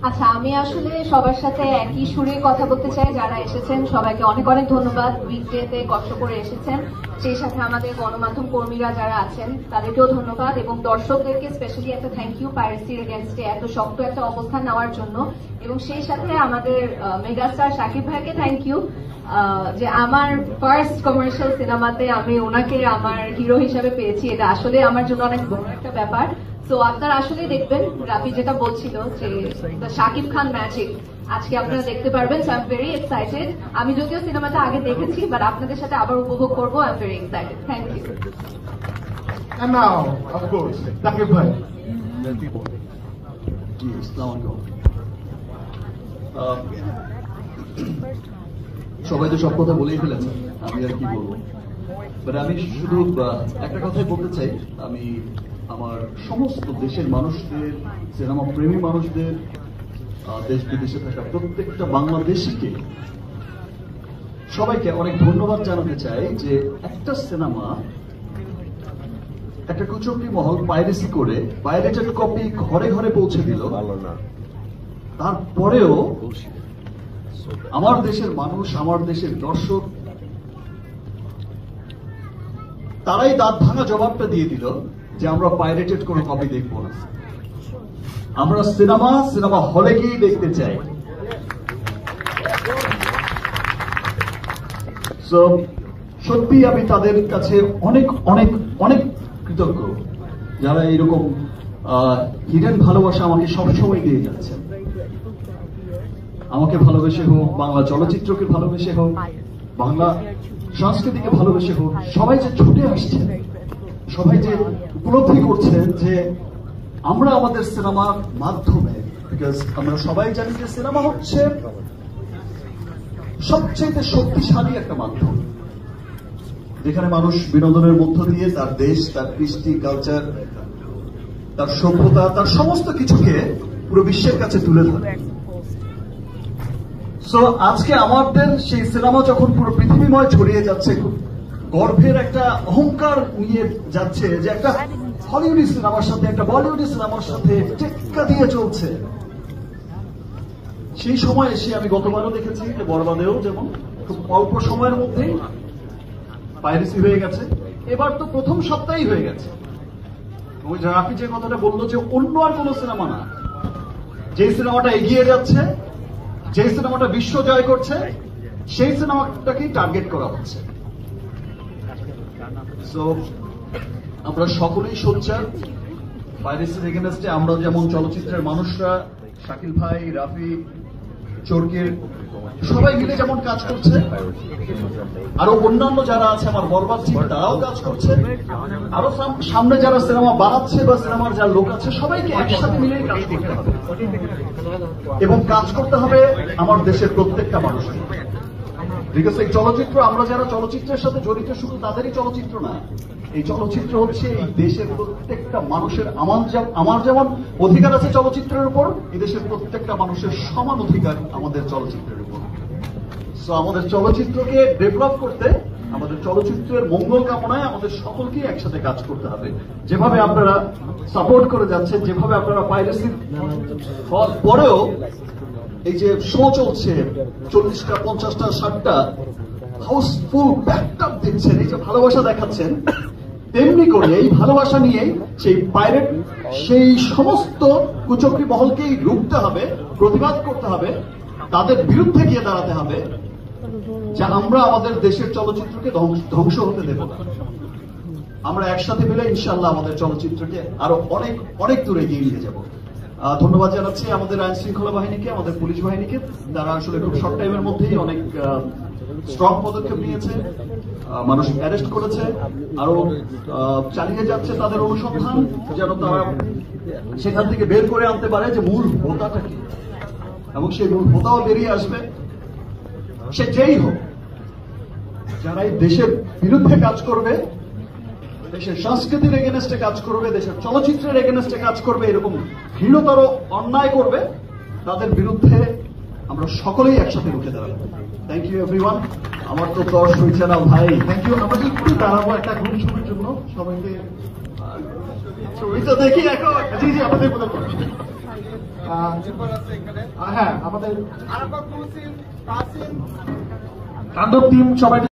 আচ্ছা, আমি আসলে সবার সাথে একই সুরে কথা বলতে চাই। যারা এসেছেন সবাইকে অনেক অনেক ধন্যবাদ। উইকডেতে কষ্ট করে এসেছেন, সেই সাথে আমাদের গণমাধ্যম কর্মীরা যারা আছেন তাদেরকেও ধন্যবাদ, এবং দর্শকদেরকে স্পেশালি একটা থ্যাংক ইউ পাইরেসির এগেনস্টে এত শক্ত একটা অবস্থান নেওয়ার জন্য। এবং সেই সাথে আমাদের মেগাস্টার শাকিব ভাইকে থ্যাংক ইউ, যে আমার ফার্স্ট কমার্শিয়াল সিনেমাতে আমি ওনাকে আমার হিরো হিসেবে পেয়েছি। এটা আসলে আমার জন্য অনেক বড় একটা ব্যাপার। তো আপনারা আসলে দেখবেন, রাফি যেটা বলছিল যে দ্য শাকিব খান ম্যাজিক আজকে আপনারা দেখতে পারবেন। So I am very excited. আমি যদিও সিনেমাটা আগে দেখেছি, বাট আপনাদের সাথে আবার উপভোগ করবো। I am very excited. Thank you. And now, of course, Shakib bhai. সবাই তো সব কথা বলেই ফেলেছে, আমি আর কি বলবো। বাট আমি শুধু একটা কথাই বলতে চাই। আমি আমার সমস্ত দেশের মানুষদের, সিনেমা প্রেমী মানুষদের, দেশ বিদেশে থাকা প্রত্যেকটা বাংলাদেশিকে সবাইকে অনেক ধন্যবাদ জানাতে চাই যে একটা সিনেমা একটা কুচক্রী মহল পাইরেসি করে পাইরেটেড কপি ঘরে ঘরে পৌঁছে দিল, তারপরেও আমার দেশের মানুষ, আমার দেশের দর্শক তারাই দাঁত ভাঙা জবাবটা দিয়ে দিল যে আমরা পাইরেটেড কোনো কপি দেখব না, আমরা সিনেমা হলে গিয়েই দেখতে চাই। সো সত্যি আমি তাদের কাছে অনেক অনেক অনেক কৃতজ্ঞ, যারা এইরকম হিডেন ভালোবাসা আমাকে সবসময় দিয়ে যাচ্ছেন। আমাকে ভালোবেসে হোক, বাংলা চলচ্চিত্রকে ভালোবেসে হোক, বাংলা সংস্কৃতিকে ভালোবেসে হোক, সবাই যে ছুটে আসছে, সবাই যে উপলব্ধি করছেন যে আমরা আমাদের সিনেমার মাধ্যমে, বিকজ আমরা সবাই জানি যে সিনেমা হচ্ছে সবচেয়ে শক্তিশালী একটা মাধ্যম, যেখানে মানুষ বিনোদনের মধ্য দিয়ে তার দেশ, তার কৃষ্টি, কালচার, তার সভ্যতা, তার সমস্ত কিছুকে পুরো বিশ্বের কাছে তুলে ধরে। সো আজকে আমাদের সেই সিনেমা যখন পুরো পৃথিবীময় ছড়িয়ে যাচ্ছে, গর্বের একটা অহংকার নিয়ে যাচ্ছে যে একটা হলিউডি সিনেমার সাথে একটা বলিউডি সিনেমার সাথে টেক্কা দিয়ে চলছে, সেই সময় এসে আমি গতবারও দেখেছি যে বরবাদেও যেমন খুব অল্প সময়ের মধ্যেই পাইরেসি হয়ে গেছে, এবার তো প্রথম সপ্তাহেই হয়ে গেছে। ওই রাফি যে কথাটা বললো যে অন্য আর কোন সিনেমা না, যে সিনেমাটা এগিয়ে যাচ্ছে, যে সিনেমাটা বিশ্ব জয় করছে, সেই সিনেমাটাকেই টার্গেট করা হচ্ছে। সো আমরা সকলেই সোচ্চার পাইরেসির এগেইনস্টে। আমরা যেমন চলচ্চিত্রের মানুষরা, শাকিল ভাই, রাফি, চরকির সবাই মিলে যেমন কাজ করছে, আরো অন্যান্য যারা আছে আমার বরবাদ টিম তারাও কাজ করছে, আরো সামনে যারা সিনেমা বানাচ্ছে বা সিনেমার যারা লোক আছে, সবাইকে একসাথে মিলেই কাজ করতে হবে এবং কাজ করতে হবে আমার দেশের প্রত্যেকটা মানুষকে। বিকজ এই চলচ্চিত্র, আমরা যারা চলচ্চিত্রের সাথে জড়িত, শুধু তাদেরই চলচ্চিত্র না, এই চলচ্চিত্র হচ্ছে এই দেশের প্রত্যেকটা মানুষের। আমার যেমন অধিকার আছে চলচ্চিত্রের উপর, এই দেশের প্রত্যেকটা মানুষের সমান অধিকার আমাদের চলচ্চিত্রের উপর। সো আমাদের চলচ্চিত্রকে ডেভেলপ করতে, আমাদের চলচ্চিত্রের মঙ্গল কামনায় আমাদের সকলকেই একসাথে কাজ করতে হবে। যেভাবে আপনারা সাপোর্ট করে যাচ্ছেন, যেভাবে আপনারা পাইরেসির পরেও এই যে শো চলছে 40টা, 50টা, 60টা হাউসফুল ব্যাকআপ দিচ্ছেন, এই যে ভালোবাসা দেখাচ্ছেন, তেমনি করে এই ভালোবাসা নিয়েই সেই পাইরেট, সেই সমস্ত কুচক্রী মহলকেই রুখতে হবে, প্রতিবাদ করতে হবে, তাদের বিরুদ্ধে গিয়ে দাঁড়াতে হবে, যে আমরা আমাদের দেশের চলচ্চিত্রকে ধ্বংস হতে দেব না। আমরা একসাথে মিলে ইনশাআল্লাহ আমাদের চলচ্চিত্রকে আরো অনেক অনেক দূরে এগিয়ে নিয়ে যাব। ধন্যবাদ জানাচ্ছি আমাদের আইন শৃঙ্খলা বাহিনীকে, আমাদের পুলিশ বাহিনীকে, যারা আসলে খুব শর্ট টাইমের মধ্যেই অনেক স্ট্রং পদক্ষেপ নিয়েছে, মানুষ অ্যারেস্ট করেছে, আরো চালিয়ে যাচ্ছে তাদের অনুসন্ধান, যেন তারা সেখান থেকে বের করে আনতে পারে যে মূল হোতাটা কি, এবং সেই মূল হোতাও বেরিয়ে আসবে। সে যেই হোক, যারা এই দেশের বিরুদ্ধে কাজ করবে, দেশের সংস্কৃতির এগেনস্টে কাজ করবে, দেশের চলচ্চিত্রের এগেনস্টে কাজ করবে, এরকম ঘৃণতর অন্যায় করবে, তাদের বিরুদ্ধে আমরা সকলেই একসাথে রুখে দাঁড়াবো। Thank you everyone. আমার তো দর্শ হয়েছে না ভাই, থ্যাংক ইউ। আমরা একটু দাঁড়াবো একটা গ্রুপ ছবির জন্য, সবাইকে ছবিটা দেখি এখন। জি জি, আমাদের হ্যাঁ আমাদের তাণ্ডব টিম সবাই